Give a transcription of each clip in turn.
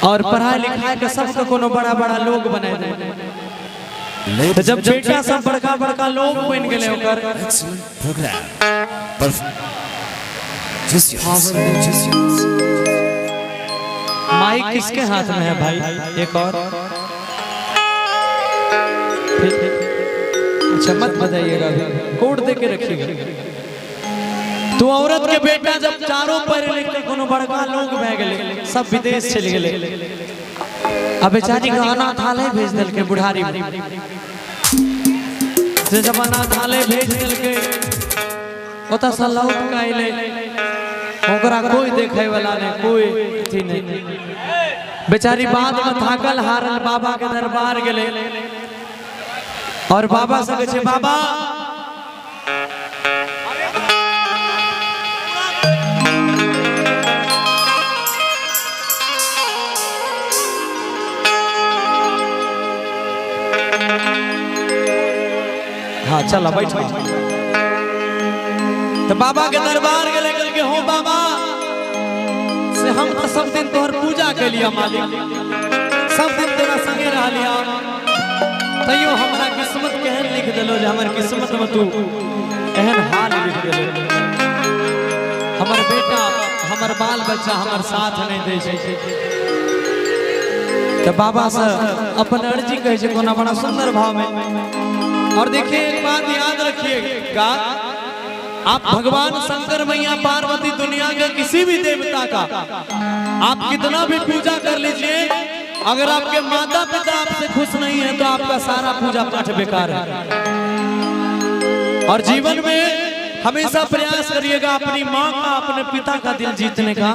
और पढ़ाई लिखाई के सबके कोनो बड़ा बड़ा लोग बना दे। तो जब बेटा सब बड़का बड़का लोग बन गए ओकर माइक किसके हाथ में है भाई? एक और अच्छा मत बताइएगा, कोड दे के रखिएगा। तू औरत के बेटा जब चारों पढ़ लिख के कोनो बड़का लोग बह गए, सब विदेश चले गए, अब बेचारी का अनाथालय भेज दिल के बुढ़ारी से जब अनाथालय भेज दिल के ओता से लौट के अइले, ओकरा कोई देखे वाला नहीं, कोई अथी नहीं। बेचारी बाद में थाकल हारल बाबा के दरबार गेले और बाबा से कहे बाबा हाँ चला बैठ। तो बाबा के दरबार गले गल के हो बाबा से हम तो सब दिन तोहर पूजा के लिया मालिक, सब दिन तेरा संगे रह लिया, तैयो हमारा किस्मत केहन लिख दिलो जे हमर किस्मत में तू एहन हाल लिख दिलो। हमर बेटा हमर बाल बच्चा हमर साथ नहीं दे छै। तो बाबा से अपन अर्जी कहे छै कोना बड़ा सुंदर भाव में। और देखिए एक बात याद रखिएगा, आप भगवान शंकर मैया पार्वती दुनिया के किसी भी देवता का आप कितना भी पूजा कर लीजिए, अगर आपके माता पिता आपसे खुश नहीं है तो आपका सारा पूजा पाठ बेकार है। और जीवन में हमेशा प्रयास करिएगा अपनी माँ का अपने पिता का दिल जीतने का।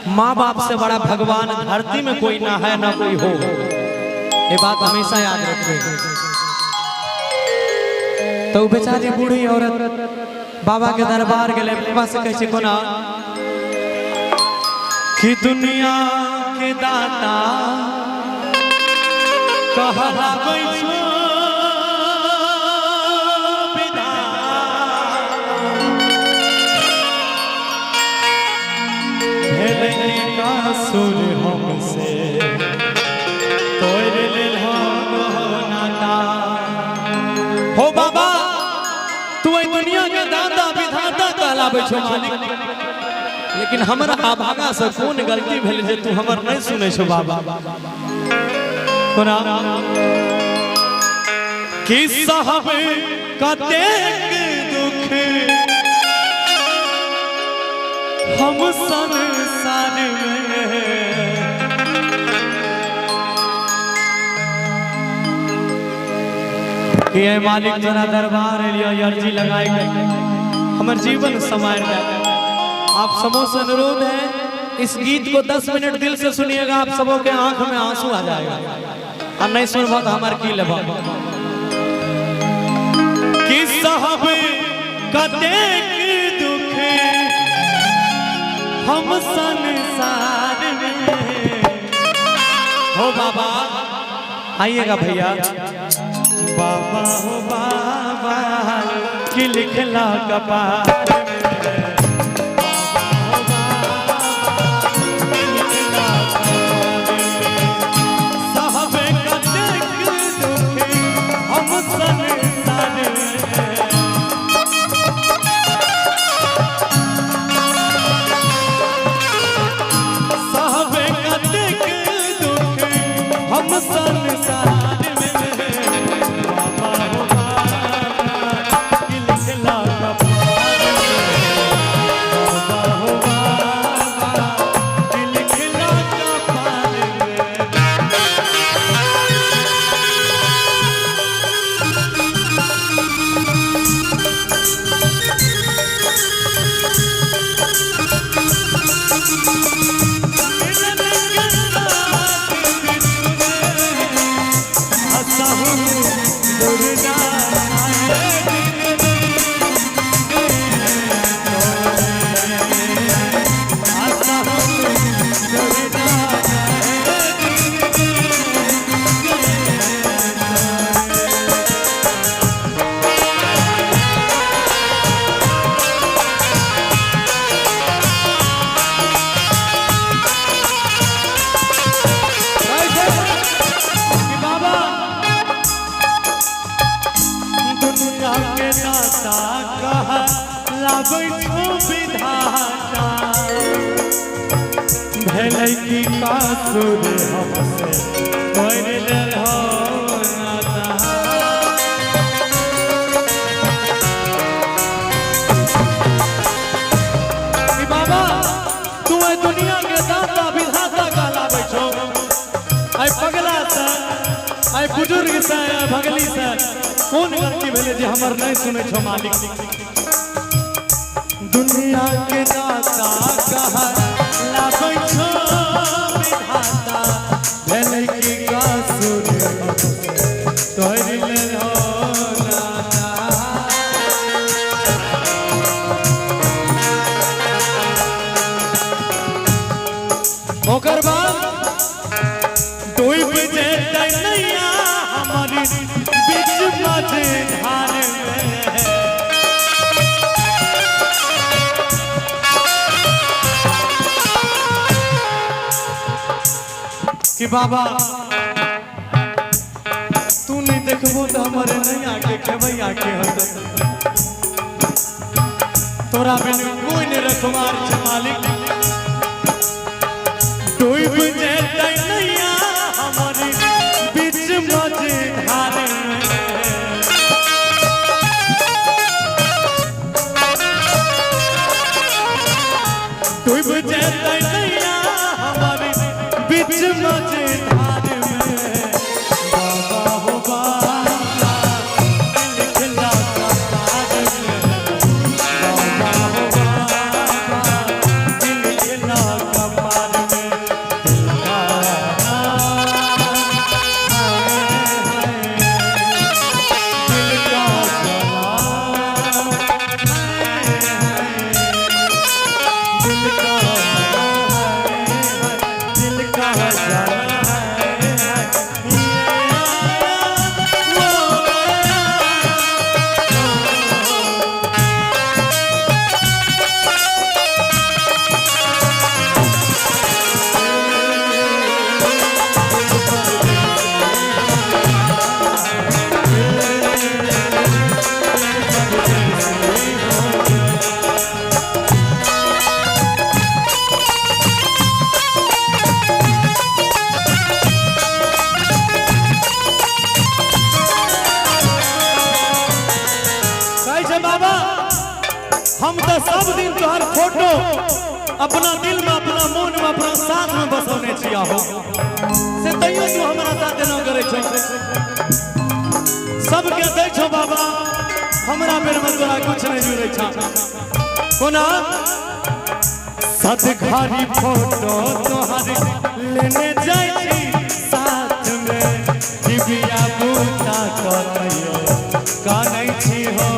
माँ बाप से बड़ा भगवान धरती में कोई ना है ना कोई हो, ये बात हमेशा याद रखिएगा। तो बेचारी बूढ़ी औरत बाबा के दरबार गए, बाबा से कहे कोना कि दुनिया के दाता कहला गई सुर हमसे तोड़ ले नाता हो बाबा, तू दुनिया के दाता विधाता कहलाबै छो मालिक, लेकिन हमरा आभागा से कौन गलती भेल जे तू हमर नहीं सुने छो बाबा। कोना कि साहब कतेक दुख हम संसार में, ये मालिक तेरा दरबार लिया अर्जी लगाए गए, हमारे जीवन समार जाए। आप सबों से अनुरोध है इस गीत को 10 मिनट दिल से सुनिएगा, आप सबों के आंख में आंसू आ जाएगा। और नहीं सुनबा तो हमारे की लेबा कि साहब कतेक दुख हम संसार में हो बाबा। आइएगा भैया। बाबा हो बाबा कि लिखला कपार भले की कासुर हमसे कोई हो बाबा तू दुनिया के दाता विधाता कहला बैठो आई पगला से आई बुजुर्ग से भगली से कौन गलती भेले जे हमर नहीं सुने छो मालिक दुनिया के दाता कहला बैठो विधाता भले की कासुर तोरी ले हो ओकर बाद डूब जेतै नैया हमारी बीच माझे धार में कि बाबा तू नहीं देखबो तो हमारे नहीं आके खेबै आके होत तोरा बिन कोई नहीं रखवार छ मालिक डूब जेतै नैया हमारी बीच माझे धार में डूब जेतै नैया हमारी बीच माझे धार में बाबा हो बाबा दिल खिला कपार में बाबा हो बाबा दिल खिला कपार में बाबा हम तो सब दिन तोहर फोटो अपना दिल में अपना मन में अपना साथ में बसौने छिया हो से तैयो तू हमरा साथ न करे छ सब के दै छो बाबा हमरा बेर में तोरा कुछ नहीं जुड़े छ कोना सदघारी फोटो तोहर लेने जाई छी साथ में दिव्या बूता कहियो कानै छी हो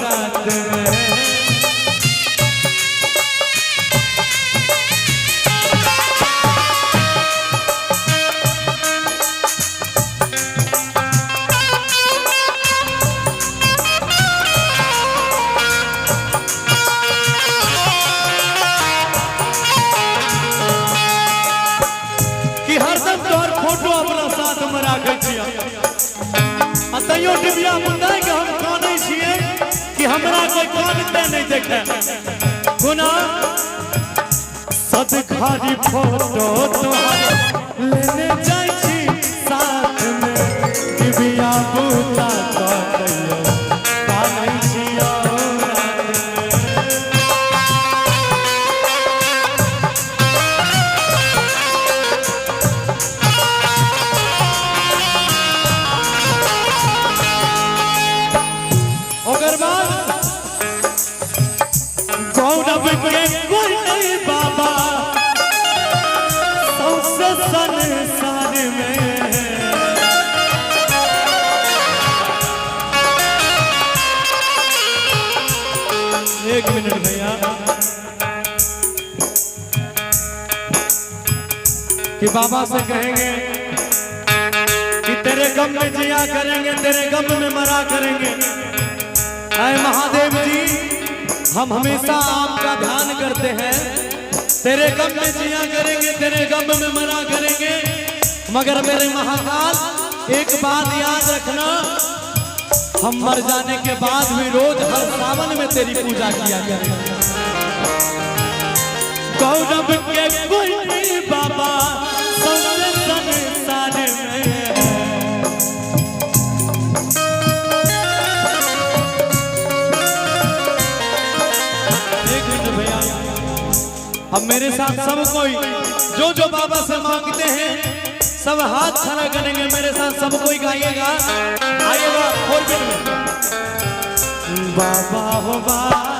रात में फोटो अपना साथ में राखे छियै तैयो डिबिया मुंडाई के हम कानै छियै कि हमरा कोई कानते नहीं देखे गुना सदघारी फोटो तोहर लेने जाई छी साथ में डिबिया बूता कहियो कानै छियै गौरव के कोई नहीं बाबा सबसे संसार में एक मिनट भैया कि बाबा से कहेंगे कि तेरे गम में जिया करेंगे तेरे गम में मरा करेंगे। ऐ महादेव जी हम हमेशा आपका ध्यान करते हैं, तेरे गम में जिया करेंगे तेरे गम में मरा करेंगे, मगर मेरे महाकाल एक बात याद रखना, हम मर जाने के बाद भी रोज हर सावन में तेरी पूजा किया करेंगे। गौरव के कोई मेरे साथ सब कोई जो बाबा से मांगते हैं सब हाथ खड़ा करेंगे, मेरे साथ सब कोई गाइएगा। आइएगा 4 बीट में। बाबा हो बाबा